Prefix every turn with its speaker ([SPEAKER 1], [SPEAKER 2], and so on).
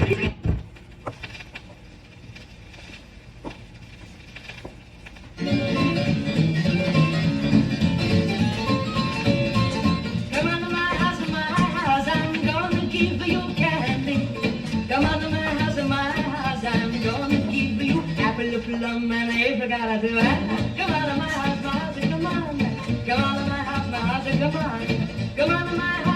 [SPEAKER 1] Come on to my house, I'm gonna give you candy. Come on to my house, I'm gonna give you apple, plum, and apricot too. Come on to my house, come on. Come on to my house, come on. Come on to my house.